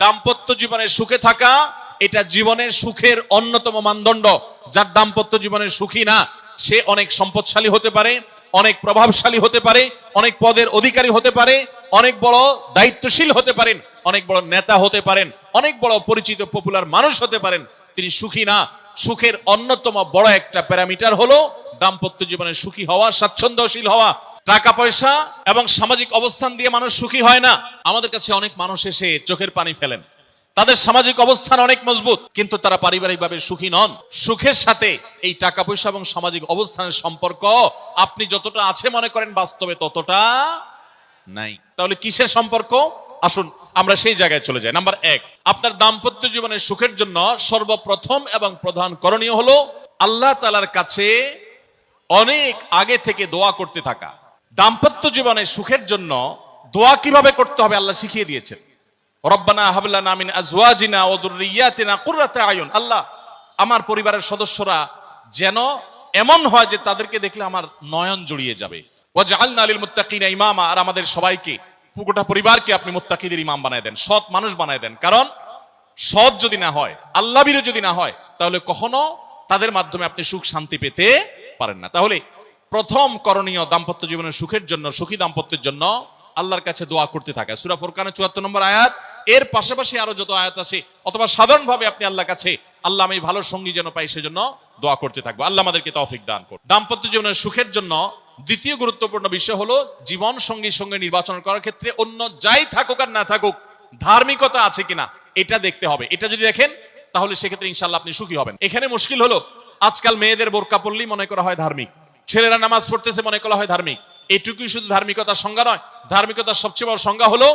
দাম্পত্য জীবনে সুখে থাকা এটা জীবনের সুখের অন্যতম মানদণ্ড। যার দাম্পত্য জীবনের সুখী না, সে অনেক সম্পদশালী হতে পারে, অনেক প্রভাবশালী হতে পারে, অনেক পদের অধিকারী হতে পারে, অনেক বড় দায়িত্বশীল হতে পারেন, অনেক বড় নেতা হতে পারেন, অনেক বড় পরিচিত পপুলার মানুষ হতে পারেন, তিনি সুখী না। সুখের অন্যতম বড় একটা প্যারামিটার হলো দাম্পত্য জীবনে সুখী হওয়া, স্বাচ্ছন্দ্যশীল হওয়া। টাকা পয়সা এবং সামাজিক অবস্থান দিয়ে মানুষ সুখী হয় না। আমাদের কাছে অনেক মানুষ এসে চোখের পানি ফেলেন, তাদের সামাজিক অবস্থান অনেক মজবুত, কিন্তু তারা পারিবারিকভাবে সুখী নন। সুখের সাথে এই টাকা পয়সা এবং সামাজিক অবস্থানের সম্পর্ক আপনি যতটা আছে মনে করেন, বাস্তবে ততটা নাই। তাহলে কিসের সম্পর্ক? আসুন আমরা সেই জায়গায় চলে যাই। নাম্বার 1, আপনার দাম্পত্য জীবনের সুখের জন্য সর্বপ্রথম এবং প্রধান করণীয় হলো আল্লাহ তাআলার কাছে অনেক আগে থেকে দোয়া করতে থাকা। দাম্পত্য জীবনের সুখের জন্য দোয়া কিভাবে করতে হবে আল্লাহ শিখিয়ে দিয়েছেন। রব্বানা হাব লানা মিন আজওয়াজিনা ওয়া যুররিয়াতিনা কুররাতা আয়ুন। আল্লাহ, আমার পরিবারের সদস্যরা যেন এমন হয় যে তাদেরকে দেখলে আমার নয়ন জুড়িয়ে যাবে। ওয়াজআলনা লিল মুত্তাকিনা ইমামা, আর আমাদের সবাইকে, গোটা পরিবারকে আপনি মুত্তাকিদের ইমাম বানায় দেন, সৎ মানুষ বানায় দেন। কারণ সৎ যদি না হয়, আল্লাহভীরু যদি না হয়, তাহলে কখনো তাদের মাধ্যমে আপনি সুখ শান্তি পেতে পারেন না। তাহলে প্রথম করণীয় দাম্পত্য জীবনের সুখের জন্য, সুখী দাম্পত্যের জন্য আল্লাহর কাছে দোয়া করতে থাকা। সূরা ফুরকানের ৭৪ নম্বর আয়াত, এর পাশাপাশি আরো যত আয়াত আছে, অথবা সাধারণভাবে আপনি আল্লাহর কাছে, আল্লাহ আমি ভালো সঙ্গী যেন পাই, সেজন্য দোয়া করতে থাকবো। আল্লাহ আমাদেরকে তৌফিক দান করুন। দাম্পত্য জীবনের সুখের জন্য দ্বিতীয় গুরুত্বপূর্ণ বিষয় হলো জীবন সঙ্গীর সঙ্গে নির্বাচন করার ক্ষেত্রে অন্য যাই থাকুক আর না থাকুক, ধার্মিকতা আছে কিনা এটা দেখতে হবে। এটা যদি দেখেন তাহলে সেক্ষেত্রে ইনশাআল্লাহ আপনি সুখী হবেন। এখানে মুশকিল হলো আজকাল মেয়েদের বোরকা পরলেই মনে করা হয় ধার্মিক, ছেলেরা নামাজ পড়তেছে মনে করা হয় ধার্মিক। এটুকুই শুধু ধার্মিকতার সংজ্ঞা নয়। ধার্মিকতার সবচেয়ে বড় সংজ্ঞা হলো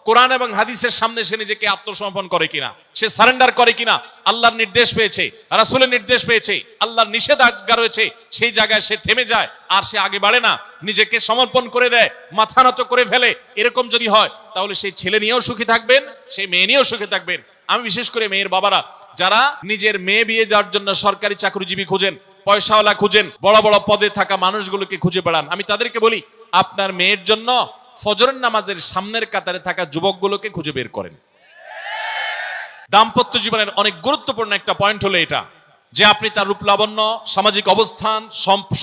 কোরআন এবং হাদিসের সামনে সে নিজেকে আত্মসমর্পণ করে কিনা, সে সারেন্ডার করে কিনা। আল্লাহর নির্দেশ পেয়েছে, রাসূলের নির্দেশ পেয়েছে, আল্লাহর নিষেধাজ্ঞা রয়েছে, সেই জায়গায় সে থেমে যায়, আর সে আগে বাড়ে না, নিজেকে সমর্পণ করে দেয়, মাথা নত করে ফেলে। এরকম যদি হয় তাহলে সেই ছেলে নিয়েও সুখী থাকবেন, সেই মেয়ে নিয়েও সুখী থাকবেন। আমি বিশেষ করে মেয়ের বাবারা যারা নিজের মেয়ে বিয়ে দেওয়ার জন্য সরকারি চাকরিজীবী খুঁজেন, পয়সাওয়ালা খুঁজেন, বড় বড় পদে থাকা মানুষগুলোকে খুঁজে বেড়ান, আমি তাদেরকে বলি আপনার মেয়ের জন্য ফজরের নামাজের সামনের কাতারে থাকা যুবকগুলোকে খুঁজে বের করেন। দাম্পত্য জীবনের অনেক গুরুত্বপূর্ণ একটা পয়েন্ট হলো এটা, যে আপনি তার রূপ লাবণ্য, সামাজিক অবস্থান,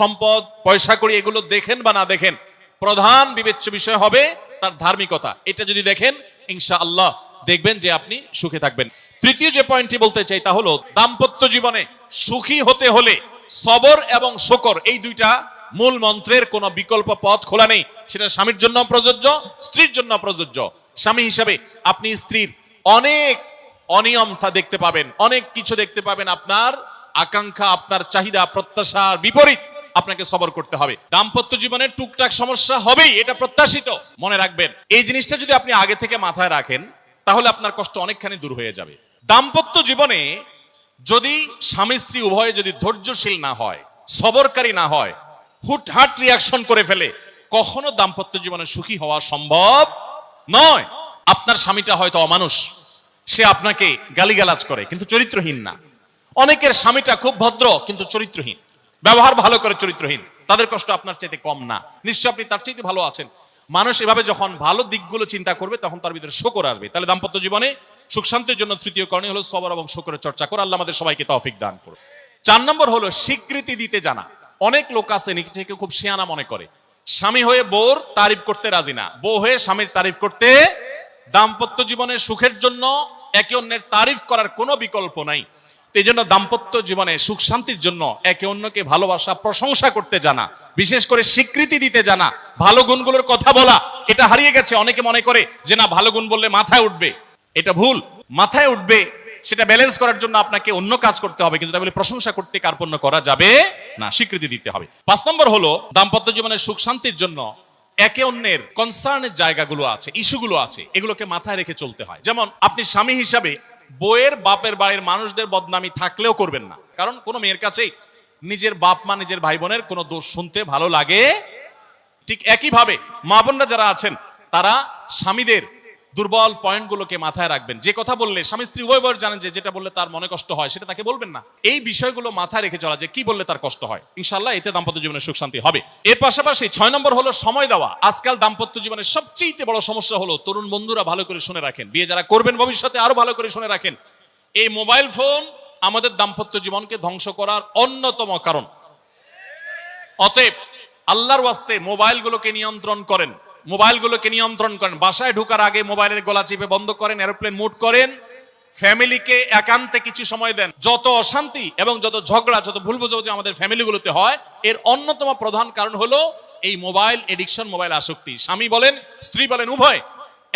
সম্পদ, পয়সা কড়ি এগুলো দেখেন বা না দেখেন, প্রধান বিবেচ্য বিষয় হবে তার ধার্মিকতা। এটা যদি দেখেন ইনশাআল্লাহ দেখবেন যে আপনি সুখে থাকবেন। তৃতীয় যে পয়েন্টটি বলতে চাই তা হলো দাম্পত্য জীবনে সুখী হতে হলে সবর এবং শুকর, এই দুইটা মূল মন্ত্রের কোনো বিকল্প পথ খোলা নেই। সেটা স্বামীর জন্য প্রযোজ্য, স্ত্রীর জন্য প্রযোজ্য। স্বামী হিসাবে আপনি স্ত্রীর অনেক অনিয়মতা দেখতে পাবেন, অনেক কিছু দেখতে পাবেন, আপনার আকাঙ্ক্ষা, আপনার চাহিদা, প্রত্যাশার বিপরীত, আপনাকে সবর করতে হবে। দাম্পত্য জীবনে টুকটাক সমস্যা হবেই, এটা প্রত্যাশিত। মনে রাখবেন, এই জিনিসটা যদি আপনি আগে থেকে মাথায় রাখেন তাহলে আপনার কষ্ট অনেকখানি দূর হয়ে যাবে। দাম্পত্য জীবনে যদি স্বামী স্ত্রী উভয়ে যদি ধৈর্যশীল না হয়, সবরকারী না হয়, হুটহাট রিয়াকশন করে ফেলে, কখনো দাম্পত্য জীবনে সুখী হওয়া সম্ভব নয়। আপনার স্বামীটা হয়তো অমানুষ, সে আপনাকে গালিগালাজ করে কিন্তু চরিত্রহীন না। অনেকের স্বামীটা খুব ভদ্র কিন্তু চরিত্রহীন, ব্যবহার ভালো করে চরিত্রহীন, তাদের কষ্ট আপনার চাইতে কম না, নিশ্চয় আপনি তার চাইতে ভালো আছেন। মানুষ এভাবে যখন ভালো দিকগুলো চিন্তা করবে তখন তার ভিতরে শুকর আসবে। তাহলে দাম্পত্য জীবনে সুখ শান্তির জন্য তৃতীয় করণীয় হলো সবর এবং শুকরের চর্চা করা। আল্লাহ আমাদের সবাইকে তৌফিক দান করুন। 4 নম্বর হলো স্বীকৃতি দিতে জানা। অনেক লোক আছে নিজেকে খুব শিয়ানা মনে করে, স্বামী হয়ে বউর তারিফ করতে রাজি না, বউ হয়ে স্বামীর তারিফ করতে। দাম্পত্য জীবনের সুখের জন্য একে অন্যের তারিফ করার কোনো বিকল্প নাই। এই জন্য দাম্পত্য জীবনে সুখ শান্তির জন্য একে অন্যকে ভালোবাসা, প্রশংসা করতে জানা, বিশেষ করে স্বীকৃতি দিতে জানা, ভালো গুণগুলোর কথা বলা, এটা হারিয়ে গেছে। অনেকে মনে করে যে না, ভালো গুণ বললে মাথায় উঠবে, এটা ভুল। মাথায় উঠবে সেটা ব্যালেন্স করার জন্য আপনাকে অন্য কাজ করতে হবে, কিন্তু তাই বলে প্রশংসা করতে কার্পণ্য করা যাবে না, স্বীকৃতি দিতে হবে। 5 নম্বর হলো দাম্পত্য জীবনের সুখ শান্তির জন্য একে অন্যের কনসার্নের জায়গাগুলো আছে, ইস্যুগুলো আছে, এগুলোকে মাথায় রেখে চলতে হয়। যেমন আপনি স্বামী হিসাবে বউয়ের বাপের বাড়ির মানুষদের বদনামি থাকলেও করবেন না, কারণ কোনো মেয়ের কাছেই নিজের বাপ মা, নিজের ভাই বোনের কোনো দোষ শুনতে ভালো লাগে। ঠিক একইভাবে মা বোনরা যারা আছেন তারা স্বামীদের দুর্বল পয়েন্টগুলোকে মাথায় রাখবেন। যে কথা বললে স্বামী স্ত্রী উভয় জানেন যে যেটা বললে তার মনে কষ্ট হয় সেটা তাকে বলবেন না। এই বিষয়গুলো মাথায় রেখে চলা, যে কি বললে তার কষ্ট হয়, ইনশাআল্লাহ এতে দাম্পত্য জীবনে সুখ শান্তি হবে। এর পাশাপাশি 6 নম্বর হলো সময় দেওয়া। আজকাল দাম্পত্য জীবনের সবচেয়ে বড় সমস্যা হলো, তরুণ বন্ধুরা ভালো করে শুনে রাখেন, বিয়ে যারা করবেন ভবিষ্যতে আরো ভালো করে শুনে রাখেন, এই মোবাইল ফোন আমাদের দাম্পত্য জীবনকে ধ্বংস করার অন্যতম কারণ। অতএব আল্লাহর ওয়াস্তে মোবাইলগুলোকে নিয়ন্ত্রণ করেন, মোবাইলগুলোকে নিয়ন্ত্রণ করেন। বাসায় ঢোকার আগে মোবাইলের গলা চিপে বন্ধ করেন, এরোপ্লেন মুড করেন, ফ্যামিলিকে একান্তে কিছু সময় দেন। যত অশান্তি এবং যত ঝগড়া, যত ভুল বোঝাবুঝি আমাদের ফ্যামিলিগুলোতে হয়, এর অন্যতম প্রধান কারণ হলো এই মোবাইল এডিকশন, মোবাইল আসক্তি। স্বামী বলেন স্ত্রী বলেন উভয়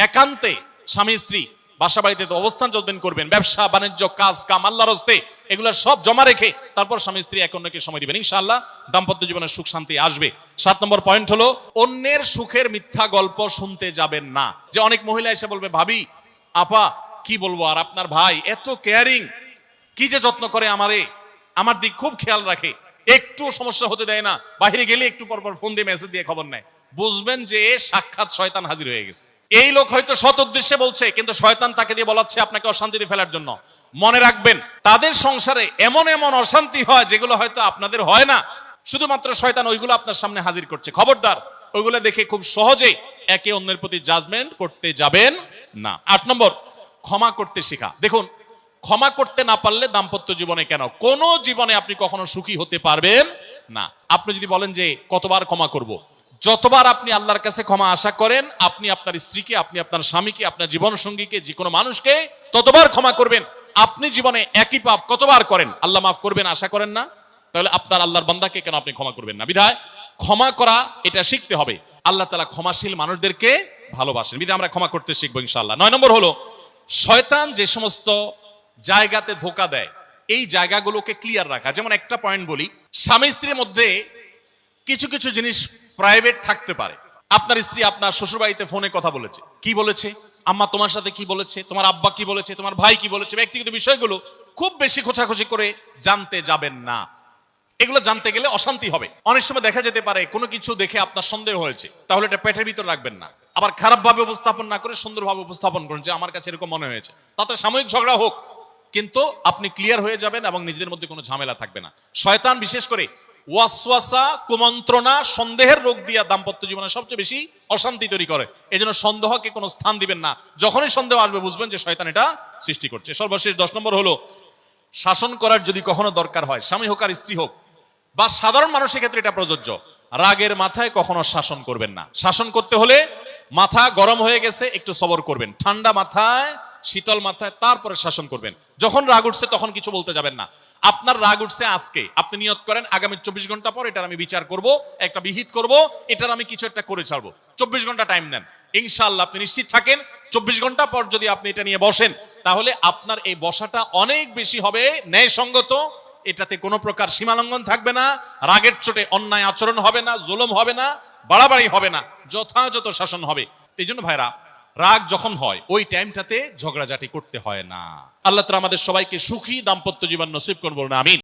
একান্তে স্বামী স্ত্রী বাসা বাড়িতে তো অবস্থান যতদিন করবেন, ব্যবসা বাণিজ্য কাজ কাম আল্লাহর হস্তে, এগুলো সব জমা রেখে তারপর স্বামী স্ত্রী এক অন্যকে সময় দিবেন, ইনশাআল্লাহ দাম্পত্য জীবনের সুখ শান্তি আসবে। 7 নম্বর পয়েন্ট হলো অন্যের সুখের মিথ্যা গল্প শুনতে যাবেন না। যে অনেক মহিলা এসে বলবে, ভাবি আপা কি বলবো আর, আপনার ভাই এত কেয়ারিং, কি যে যত্ন করে আমারে, আমার দিক খুব খেয়াল রাখে, একটু সমস্যা হতে দেয় না, বাইরে গেলে একটু পর পর ফোন দিয়ে মেসেজ দিয়ে খবর নেয়। বুঝবেন যে সাক্ষাৎ শয়তান হাজির হয়ে গেছে। এই লোক হয়তো সৎ উদ্দেশ্যে বলছে, কিন্তু শয়তান তাকে দিয়ে বলাচ্ছে আপনাকে অশান্তিতে ফেলার জন্য। মনে রাখবেন, তাদের সংসারে এমন এমন অশান্তি হয় যেগুলো হয়তো আপনাদের হয় না, শুধুমাত্র শয়তান ওইগুলো আপনার সামনে হাজির করছে। খবরদার, ওইগুলো দেখে খুব সহজেই একে অন্যের প্রতি জাজমেন্ট করতে যাবেন না। 8 নম্বর, ক্ষমা করতে শেখা। দেখুন, ক্ষমা করতে না পারলে দাম্পত্য জীবনে কেন কোন জীবনে আপনি কখনো সুখী হতে পারবেন না। আপনি যদি বলেন যে কতবার ক্ষমা করব, যতবার আপনি আল্লাহর কাছে ক্ষমা আশা করেন, আপনি আপনার স্ত্রীকে, আপনি আপনার স্বামীকে, আপনার জীবন সঙ্গীকে, যে কোনো মানুষকে ততবার ক্ষমা করবেন। আপনি জীবনে একই পাপ কতবার করেন আল্লাহ মাফ করবেন আশা করেন না, তাহলে আপনার আল্লাহর বান্দাকে কেন আপনি ক্ষমা করবেন না? বিধায় ক্ষমা করা এটা শিখতে হবে। আল্লাহ তাআলা ক্ষমাশীল মানুষদেরকে ভালোবাসেন, বিধায় আমরা ক্ষমা করতে শিখবো ইনশাআল্লাহ। 9 নম্বর হলো শয়তান যে সমস্ত জায়গাতে ধোঁকা দেয়, এই জায়গাগুলোকে ক্লিয়ার রাখা। যেমন একটা পয়েন্ট বলি, স্বামী স্ত্রীর মধ্যে কিছু কিছু জিনিস প্রাইভেট থাকতে পারে। আপনার স্ত্রী আপনার শ্বশুর বাড়িতে ফোনে কথা বলেছে, কি বলেছে, আম্মা তোমার সাথে কি বলেছে, তোমার আব্বা কি বলেছে, তোমার ভাই কি বলেছে, ব্যক্তিগত বিষয়গুলো খুব বেশি খোঁচাখুচি করে জানতে যাবেন না। এগুলো জানতে গেলে অশান্তি হবে। অনেক সময় দেখা যেতে পারে কোনো কিছু দেখে আপনার সন্দেহ হয়েছে, তাহলে এটা পেটের ভিতর রাখবেন না। আবার খারাপ ভাবে উপস্থাপন না করে সুন্দরভাবে উপস্থাপন করুন যে আমার কাছে এরকম মনে হয়েছে, তাতে সাময়িক ঝগড়া হোক, কিন্তু আপনি ক্লিয়ার হয়ে যাবেন এবং নিজেদের মধ্যে কোনো ঝামেলা থাকবে না। শয়তান বিশেষ করে ওয়াসওয়াসা, কুমন্ত্রণা, সন্দেহের রোগ দিয়া দাম্পত্য জীবনে সবচেয়ে বেশি অশান্তি তৈরি করে। এজন্য সন্দেহকে কোনো স্থান দিবেন না। যখনই সন্দেহ আসবে বুঝবেন যে শয়তান এটা সৃষ্টি করছে। সর্বশেষ 10 নম্বর হলো শাসন করার যদি কখনো দরকার হয়, স্বামী হোক আর স্ত্রী হোক বা সাধারণ মানুষের ক্ষেত্রে এটা প্রযোজ্য, রাগের মাথায় কখনো শাসন করবেন না। শাসন করতে হলে মাথা গরম হয়ে গেছে একটু সবর করবেন, ঠান্ডা মাথায় শীতল মাথায় তারপরে শাসন করবেন। যখন রাগ উঠছে তখন কিছু বলতে যাবেন না। আপনার রাগ উঠছে আজকে, আপনি নিয়ত করেন আগামী 24 ঘন্টা পর এটার আমি বিচার করব, একটা বিহিত করব, এটার আমি কিছু একটা করে ছাড়বো। 24 ঘন্টা টাইম নেন, ইনশাআল্লাহ আপনি নিশ্চিত থাকেন 24 ঘন্টা পর যদি আপনি এটা নিয়ে বসেন, তাহলে আপনার এই বসাটা অনেক বেশি হবে ন্যায়সঙ্গত। এটাতে কোনো প্রকার সীমালঙ্ঘন থাকবে না, রাগের চোটে অন্যায় আচরণ হবে না, জুলুম হবে না, বাড়াবাড়ি হবে না, যথাযথ শাসন হবে। এই জন্য ভাইরা, রাগ যখন হয় ওই টাইমটাতে ঝগড়াঝাটি করতে হয় না। আল্লাহ তাআলা আমাদের সবাইকে সুখী দাম্পত্য জীবন নসিব করুন, আমিন।